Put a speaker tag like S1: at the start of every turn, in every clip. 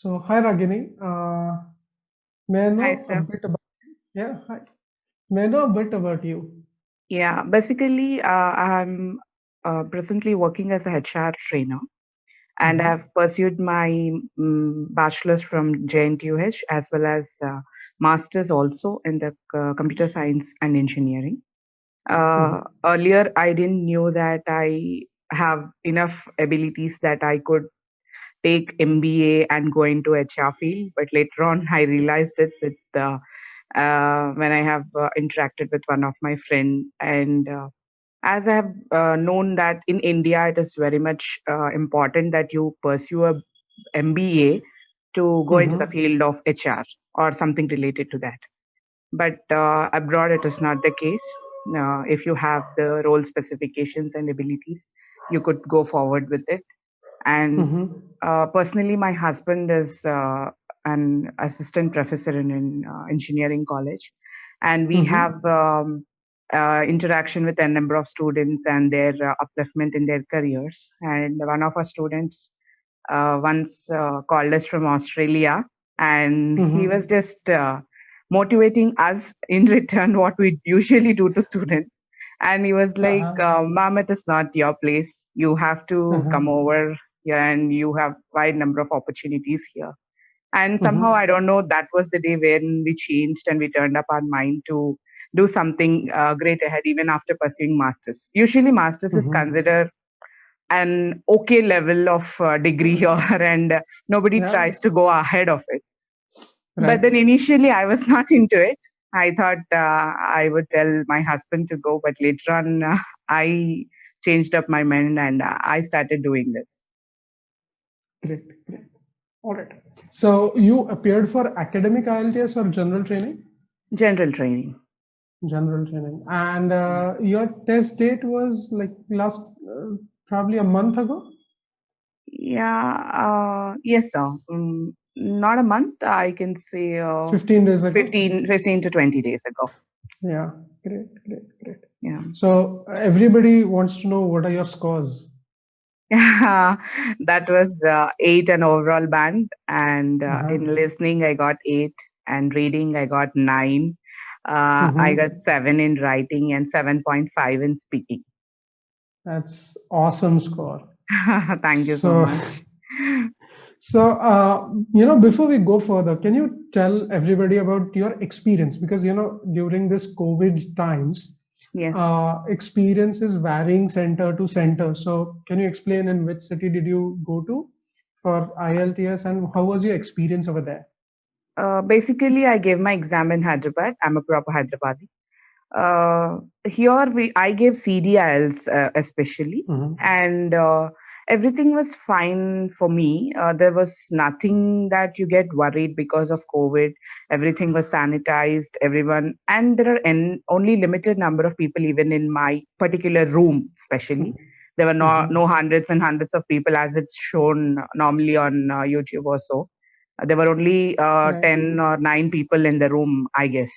S1: So, hi Ragini. May I
S2: Hi,
S1: know a
S2: sir.
S1: bit about you? Yeah, hi. May I know a bit about you?
S2: Yeah, basically, I'm presently working as a HR trainer, and
S1: Mm-hmm.
S2: I've pursued my bachelor's from JNTUH as well as master's also in the computer science and engineering.
S1: Mm-hmm.
S2: Earlier, I didn't knew that I have enough abilities that I could take MBA and go into HR field, but later on, I realized it with when I have interacted with one of my friend and as I have known that in India it is very much important that you pursue a MBA to go into the
S1: Mm-hmm.
S2: field of HR or something related to that. But abroad it is not the case. If you have the role specifications and abilities, you could go forward with it. And
S1: Mm-hmm.
S2: personally, my husband is an assistant professor in engineering college, and we have
S1: Mm-hmm.
S2: interaction with a number of students and their upliftment in their careers. And one of our students once called us from Australia, and he was
S1: Mm-hmm.
S2: just motivating us in return what we usually do to students. And he was like,
S1: Uh-huh.
S2: "Mom, it is not your place. You have to
S1: Uh-huh.
S2: come over here, and you have wide number of opportunities here." And somehow
S1: Mm-hmm.
S2: I don't know, that was the day when we changed and we turned up our mind to do something great ahead, even after pursuing masters. Usually, masters is
S1: Mm-hmm.
S2: considered an okay level of degree here and nobody
S1: Yeah,
S2: tries to go ahead of it, but
S1: right.
S2: then initially I was not into it. I thought I would tell my husband to go, but later on I changed up my mind and I started doing this.
S1: Great, great. All right. So, you appeared for academic IELTS or general training?
S2: General training.
S1: General training. And your test date was like last, probably a month ago?
S2: Yeah, yes sir. Not a month, I can say
S1: 15 days ago?
S2: 15 to 20 days ago.
S1: Yeah, great, great, great.
S2: Yeah.
S1: So everybody wants to know what are your scores.
S2: That was 8 an overall band, and in
S1: Uh-huh.
S2: listening I got 8, and reading I got 9. I got
S1: Mm-hmm.
S2: 7 in writing and 7.5 in speaking.
S1: That's awesome score.
S2: Thank you so
S1: So,
S2: much.
S1: before we go further, can you tell everybody about your experience? Because, during this COVID times,
S2: Yes.
S1: experience is varying center to center. So, can you explain in which city did you go to for IELTS and how was your experience over there?
S2: Basically, I gave my exam in Hyderabad. I'm a proper Hyderabadi. Here I gave CDILs especially,
S1: Mm-hmm.
S2: and everything was fine for me. There was nothing that you get worried because of COVID. Everything was sanitized, everyone, and there are only limited number of people even in my particular room. Especially, there were no
S1: Mm-hmm.
S2: hundreds and hundreds of people as it's shown normally on YouTube or so. There were only
S1: Right.
S2: 10 or 9 people in the room, I guess,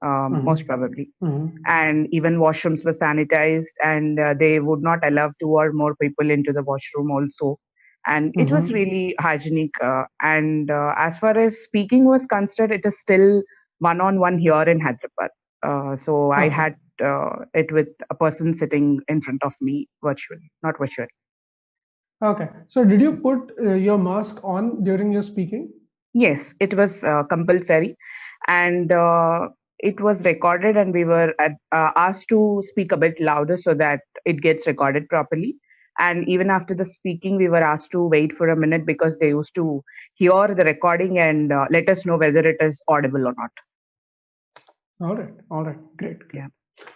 S2: most
S1: Mm-hmm.
S2: probably.
S1: Mm-hmm.
S2: And even washrooms were sanitized, and they would not allow 2 or more people into the washroom also. And it was
S1: Mm-hmm.
S2: really hygienic. And as far as speaking was concerned, it is still one on one here in Hyderabad. So I
S1: Okay.
S2: had it with a person sitting in front of me virtually, not virtual.
S1: Okay. So did you put your mask on during your speaking?
S2: Yes, it was compulsory, and it was recorded, and we were asked to speak a bit louder so that it gets recorded properly. And even after the speaking, we were asked to wait for a minute because they used to hear the recording and let us know whether it is audible or not.
S1: All right. All right. Great. Great.
S2: Yeah.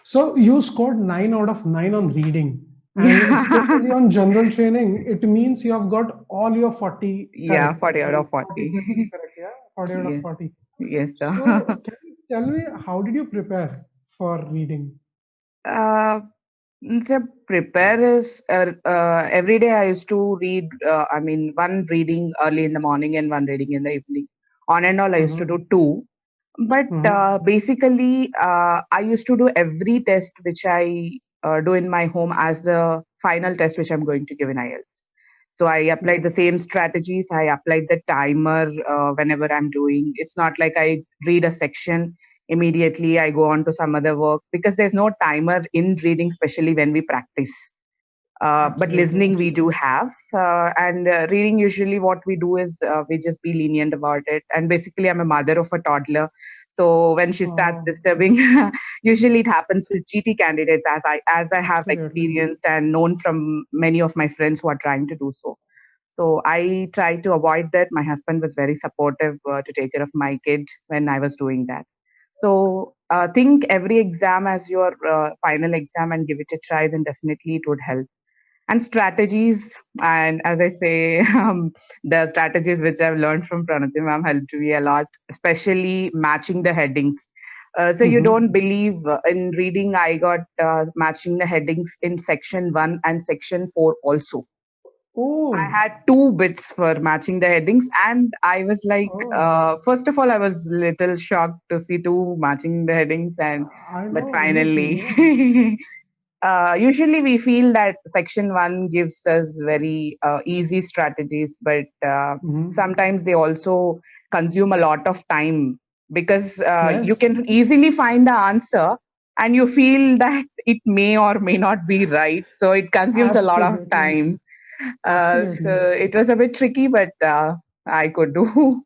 S1: So you scored 9 out of 9 on reading, and
S2: Yeah.
S1: especially on general training, it means you have got all your 40
S2: Yeah,
S1: correct.
S2: 40 out
S1: All
S2: of
S1: 40
S2: 40.
S1: questions correct. Yeah. 40 out of
S2: Yes.
S1: 40.
S2: Yes, sir.
S1: So can you tell me how did you prepare for reading?
S2: Uh, so prepare is every day I used to read. I mean, one reading early in the morning and one reading in the evening. On and all, I used to do
S1: Mm-hmm.
S2: two. But
S1: Mm-hmm.
S2: basically, I used to do every test which I do in my home as the final test which I'm going to give in IELTS. So I applied the same strategies. I applied the timer whenever I'm doing. It's not like I read a section immediately, I go on to some other work, because there's no timer in reading, especially when we practice. But
S1: Absolutely,
S2: listening we do
S1: absolutely.
S2: have, and reading, usually what we do is we just be lenient about it. And basically, I'm a mother of a toddler, so when she starts
S1: Oh,
S2: disturbing, usually it happens with GT candidates, as I have
S1: absolutely.
S2: experienced and known from many of my friends who are trying to do so. So I try to avoid that. My husband was very supportive to take care of my kid when I was doing that. So think every exam as your final exam and give it a try, then definitely it would help. And strategies, and as I say, the strategies which I've learned from Pranati ma'am helped me a lot, especially matching the headings. So you
S1: Mm-hmm.
S2: don't believe, in reading I got matching the headings in section 1 and section 4 also. I
S1: Oh,
S2: had two bits for matching the headings, and I was like,
S1: oh,
S2: first of all, I was little shocked to see two matching the headings, and
S1: I
S2: but
S1: know, obviously,
S2: finally,
S1: yeah.
S2: usually we feel that section one gives us very easy strategies, but
S1: Mm-hmm.
S2: sometimes they also consume a lot of time, because you
S1: Yes,
S2: can easily find the answer and you feel that it may or may not be right. So it consumes a lot of
S1: absolutely,
S2: time. So
S1: absolutely.
S2: it was a bit tricky, but I could do.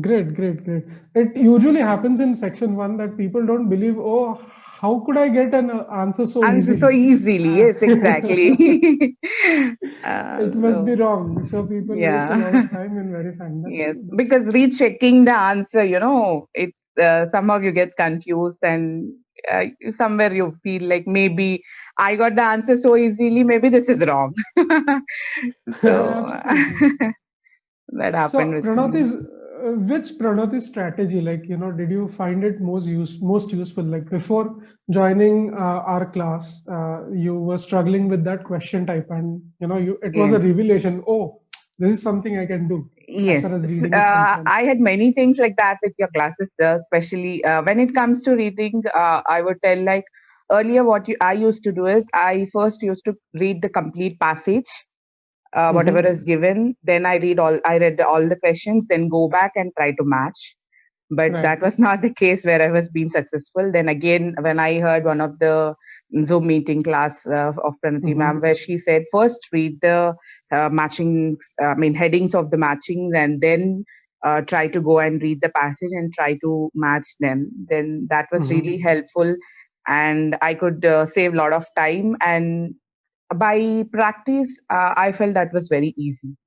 S1: Great, great, great. It usually happens in section one that people don't believe, oh, how could I get an answer so
S2: Answer so
S1: easily?
S2: easily.
S1: Uh,
S2: Yes, exactly.
S1: it must be
S2: So,
S1: wrong. So people waste a lot
S2: yeah.
S1: of time in verifying. That's
S2: Yes,
S1: true. That's true.
S2: because rechecking the answer, it somehow you get confused, and somewhere you feel like maybe I got the answer so easily, maybe this is wrong. So
S1: Absolutely.
S2: that happened
S1: So
S2: with me.
S1: which Pranati's strategy, like, did you find it most useful? Like before joining our class, you were struggling with that question type, and it was a
S2: Yes.
S1: revelation. Oh, this is something I can do as
S2: Yes,
S1: far as reading is concerned.
S2: I had many things like that with your classes, especially when it comes to reading. I would tell, like, earlier what I used to do is I first used to read the complete passage, whatever
S1: Mm-hmm.
S2: is given. Then I read all the questions, then go back and try to match. But
S1: Right.
S2: that was not the case where I was being successful. Then again, when I heard one of the Zoom meeting class of Pranati
S1: Mm-hmm.
S2: ma'am, where she said first read the matchings, I mean headings of the matchings, and then try to go and read the passage and try to match them. Then that was
S1: Mm-hmm.
S2: really helpful, and I could save a lot of time. And by practice, I felt that was very easy.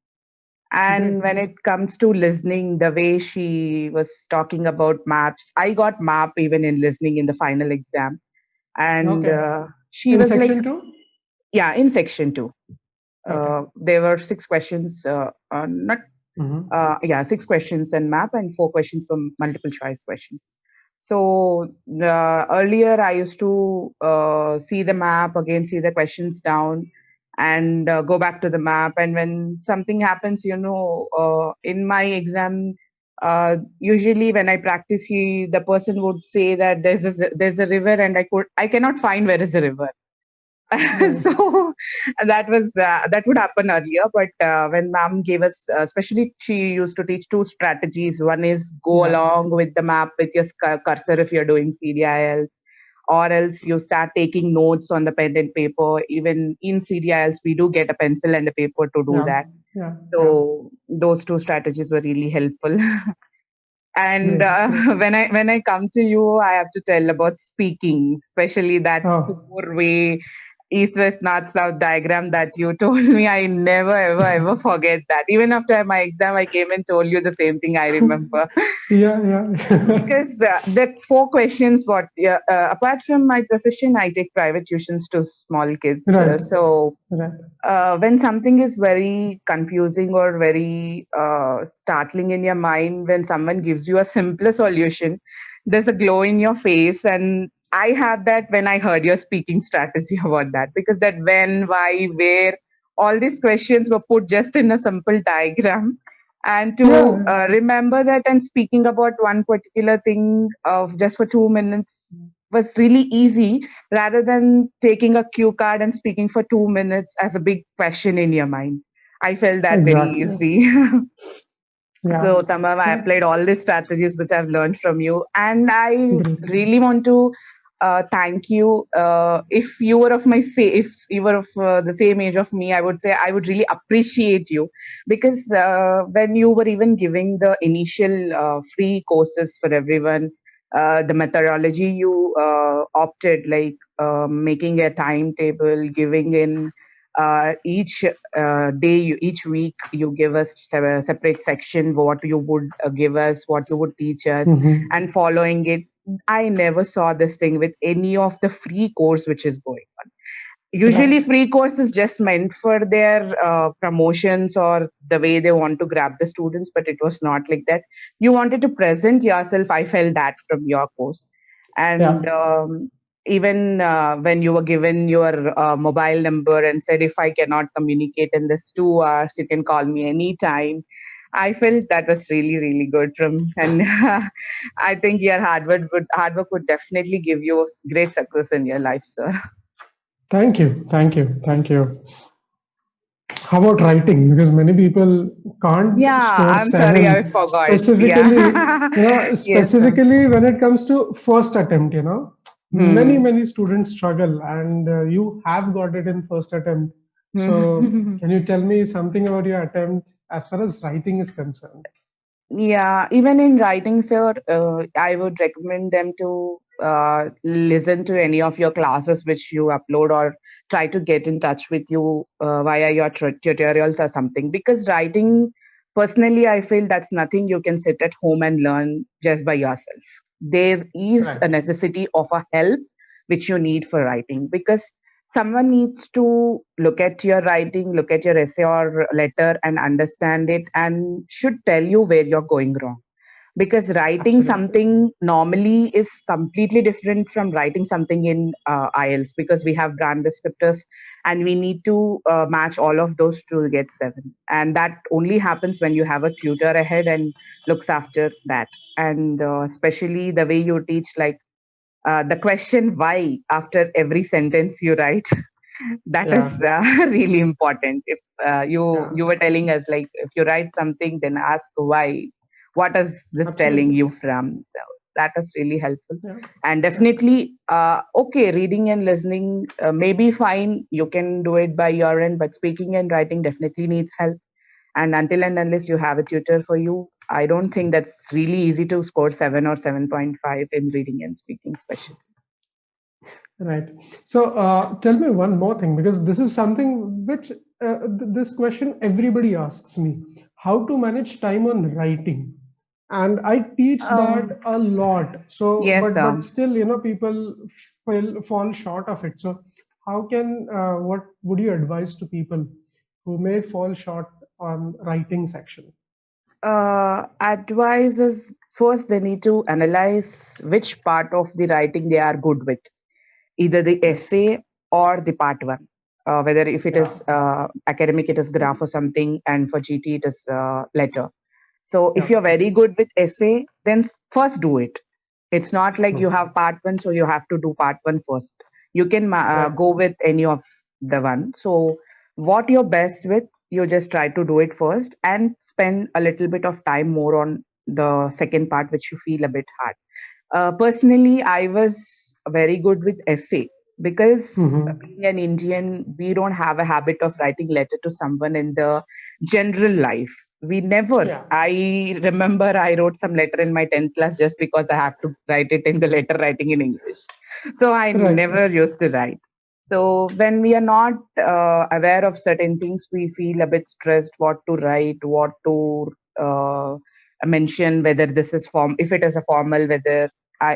S1: Great.
S2: And when it comes to listening, the way she was talking about maps, I got map even in listening in the final exam. And
S1: Okay.
S2: she
S1: In
S2: was like,
S1: section two.
S2: yeah, in section two,
S1: Okay.
S2: there were six questions, not,
S1: Mm-hmm.
S2: yeah, six questions and map, and four questions from multiple choice questions. So earlier I used to see the map again, see the questions down, and go back to the map. And when something happens, in my exam, usually when I practice, the person would say that there's a river, and I cannot find where is the river.
S1: Right.
S2: So that would happen earlier, but when ma'am gave us, especially she used to teach two strategies. One is go
S1: Yeah.
S2: along with the map with your cursor if you're doing CDILs, or else you start taking notes on the pen and paper. Even in CDILs we do get a pencil and a paper to do
S1: Yeah.
S2: that.
S1: Yeah. Yeah.
S2: So those two strategies were really helpful. And
S1: Great. Great.
S2: when I come to you, I have to tell about speaking, especially that
S1: Oh.
S2: four-way east, west, north, south diagram that you told me. I never, ever, ever forget that. Even after my exam, I came and told you the same thing. I remember.
S1: Yeah, yeah.
S2: Because the four questions, what, yeah, apart from my profession, I take private tuitions to small kids.
S1: Right,
S2: So
S1: right.
S2: when something is very confusing or very startling in your mind, when someone gives you a simpler solution, there's a glow in your face. And I had that when I heard your speaking strategy about that, because that when, why, where, all these questions were put just in a simple diagram. And to
S1: Yeah,
S2: remember that and speaking about one particular thing of just for 2 minutes was really easy, rather than taking a cue card and speaking for 2 minutes as a big question in your mind. I felt that very
S1: Exactly.
S2: easy.
S1: Yeah.
S2: So somehow I
S1: Right.
S2: applied all these strategies which I've learned from you, and I
S1: Great.
S2: really want to thank you. If you were of if you were of the same age of me, I would say I would really appreciate you, because when you were even giving the initial free courses for everyone, the methodology you opted, like making a timetable, giving in each day, each week, you give us a separate section, what you would give us, what you would teach us,
S1: Mm-hmm.
S2: and following it. I never saw this thing with any of the free course which is going on. Usually,
S1: Right.
S2: free course is just meant for their promotions or the way they want to grab the students, but it was not like that. You wanted to present yourself. I felt that from your course. And
S1: Yeah.
S2: even when you were given your mobile number and said, if I cannot communicate in this 2 hours, you can call me anytime. I felt that was really, really good from, and I think your hard work would definitely give you great success in your life, sir.
S1: Thank you. Thank you. Thank you. How about writing? Because many people can't
S2: Yeah,
S1: score
S2: I'm sorry, I
S1: seven
S2: forgot.
S1: specifically,
S2: Yeah. Yes, sir.
S1: specifically when it comes to first attempt, many,
S2: Hmm.
S1: many students struggle and you have got it in first attempt. So
S2: Hmm.
S1: can you tell me something about your attempt as far as writing is concerned?
S2: Yeah, even in writing, sir, I would recommend them to listen to any of your classes which you upload, or try to get in touch with you via your tutorials or something. Because writing, personally, I feel that's nothing you can sit at home and learn just by yourself. There is a
S1: Right.
S2: necessity of a help which you need for writing, because someone needs to look at your writing, look at your essay or letter and understand it, and should tell you where you're going wrong. Because writing
S1: Absolutely.
S2: something normally is completely different from writing something in IELTS, because we have brand descriptors and we need to match all of those to get 7. And that only happens when you have a tutor ahead and looks after that. And especially the way you teach, like the question why after every sentence you write, that is
S1: Yeah.
S2: really important. If
S1: Yeah.
S2: you were telling us, like, if you write something, then ask why, what is this telling
S1: Absolutely.
S2: you from. So that is really helpful.
S1: Yeah.
S2: And
S1: Yeah.
S2: definitely okay, reading and listening may be fine, you can do it by your end, but speaking and writing definitely needs help. And until and unless you have a tutor for you, I don't think that's really easy to score 7 or 7.5 in reading and speaking especially.
S1: Right. So tell me one more thing, because this is something which this question everybody asks me: how to manage time on writing, and I teach
S2: um
S1: that a lot. So,
S2: yes.
S1: but still, people fall short of it. So, how can what would you advise to people who may fall short on writing section?
S2: Advice is, first they need to analyze which part of the writing they are good with, either the
S1: Yes.
S2: essay or the part one. Whether if it
S1: Yeah.
S2: is academic, it is graph or something, and for GT, it is letter. So if
S1: Yeah.
S2: you're very good with essay, then first do it. It's not like
S1: True.
S2: you have part one, so you have to do part one first. You can
S1: Right.
S2: go with any of the one. So what you're best with, you just try to do it first and spend a little bit of time more on the second part, which you feel a bit hard. Personally, I was very good with essay, because
S1: Mm-hmm.
S2: being an Indian, we don't have a habit of writing letter to someone in the general life. We never.
S1: Yeah.
S2: I remember I wrote some letter in my 10th class just because I have to write it in the letter writing in English. So I
S1: Right.
S2: never used to write. So when we are not aware of certain things, we feel a bit stressed what to write, what to mention, whether this is form, if it is a formal, whether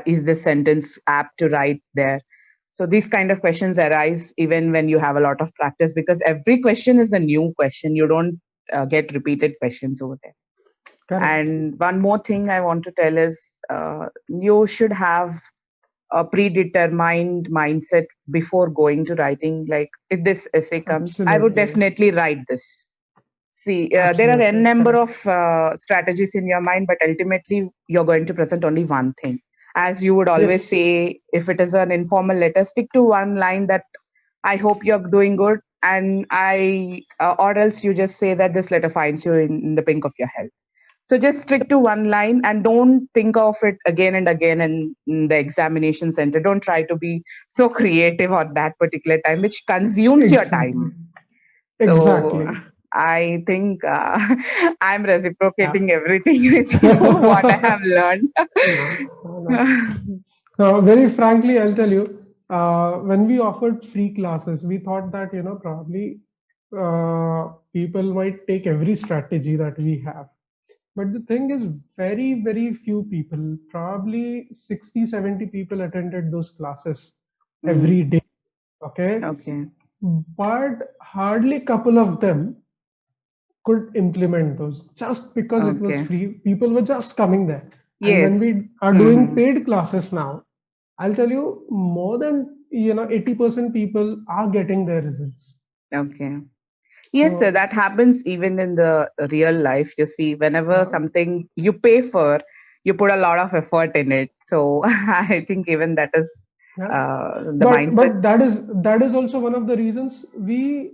S2: is this sentence apt to write there. So these kind of questions arise even when you have a lot of practice, because every question is a new question. You don't get repeated questions over there.
S1: Correct.
S2: And one more thing I want to tell is, you should have a predetermined mindset before going to writing. Like, if this essay comes, I would
S1: Absolutely.
S2: definitely write this. See, there are n
S1: Absolutely.
S2: number
S1: Correct.
S2: of strategies in your mind, but ultimately you're going to present only one thing. As you would always
S1: Yes.
S2: say, if it is an informal letter, stick to one line that I hope you're doing good. and or else you just say that this letter finds you in the pink of your health. So just stick to one line and don't think of it again and again in the examination center. Don't try to be so creative on that particular time, which consumes your
S1: Exactly.
S2: time. So
S1: Exactly.
S2: I think I'm
S1: Yeah.
S2: reciprocating everything with you, what I have learned.
S1: No, no. Very frankly, I'll tell you, when we offered free classes, we thought that, probably people might take every strategy that we have. But the thing is, very, very few people, probably 60, 70 people attended those classes
S2: Mm,
S1: every day. Okay.
S2: okay.
S1: But hardly couple of them could implement those just because it was
S2: Okay.
S1: free. People were just coming there. And when
S2: Yes.
S1: we are doing
S2: Hmm.
S1: paid classes now, I'll tell you more than 80% people are getting their results.
S2: Okay. Yes, sir,
S1: So
S2: that happens even in the real life. You see, whenever
S1: uh,
S2: something you pay for, you put a lot of effort in it. So I think even that is
S1: yeah,
S2: the mindset.
S1: but that is also one of the reasons we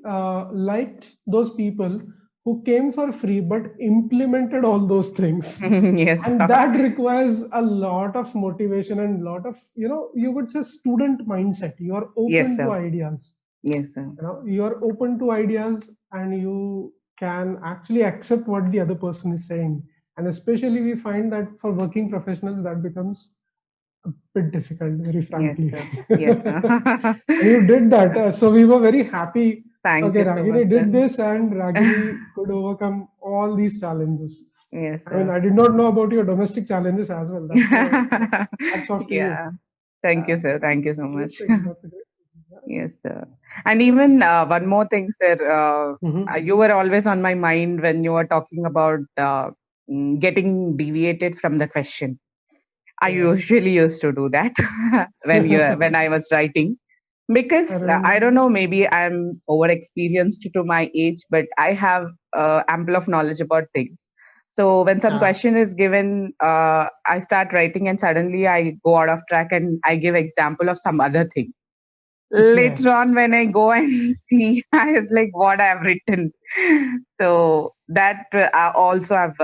S1: liked those people who came for free but implemented all those things.
S2: Yes,
S1: And
S2: sir.
S1: that requires a lot of motivation and lot of, you would say, student mindset. You are
S2: Yes,
S1: open to
S2: sir.
S1: ideas.
S2: Yes, sir.
S1: You are open to ideas, and you can actually accept what the other person is saying. And especially we find that for working professionals that becomes a bit difficult, very
S2: Yes,
S1: frankly.
S2: sir. Yes, sir.
S1: And you did that, so we were very happy.
S2: Thank
S1: Okay,
S2: you so much,
S1: Ragini
S2: sir.
S1: did this, and Ragini could overcome all these challenges.
S2: Yes,
S1: I mean,
S2: sir.
S1: I did not know about your domestic challenges as well. That's why, hats off to you.
S2: Yeah. Thank you, sir. Thank you so
S1: That's a
S2: much.
S1: great thing. That's a great thing.
S2: Yes, sir. And
S1: Yeah.
S2: even one more thing, sir. You
S1: Mhm.
S2: were always on my mind when you were talking about getting deviated from the question. I
S1: Yes.
S2: usually used to do that when I was writing,
S1: I
S2: because I don't
S1: remember.
S2: know, maybe I'm over experienced to my age, but I have ample of knowledge about things. So when some
S1: Ah,
S2: question is given, I start writing and suddenly I go out of track and I give example of some other thing. Later on,
S1: yes.
S2: when I go and see, I was like, what I've written. So that I also have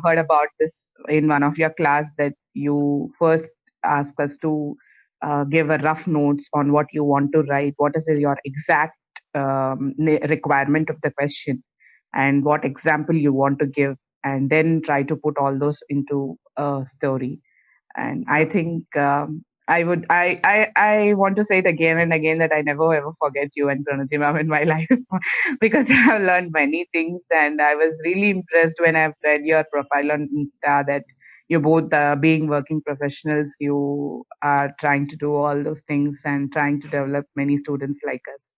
S2: heard about this in one of your class, that you first ask us to give a rough notes on what you want to write, what is your exact requirement of the question, and what example you want to give, and then try to put all those into a story. And I
S1: Yeah.
S2: think I want to say it again and again, that I never ever forget you and Pranati ma'am in my life, because I have learned many things, and I was really impressed when I've read your profile on Insta, that you both, being working professionals, you are trying to do all those things and trying to develop many students like us.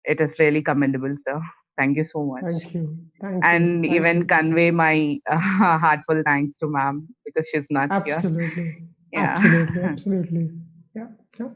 S2: It is really commendable, sir. Thank you so much.
S1: Thank you. Thank you.
S2: And
S1: Thank
S2: even
S1: you.
S2: convey my heartful thanks to ma'am, because she's not here.
S1: Absolutely.
S2: Yeah.
S1: Absolutely. Absolutely. Yeah. Yeah.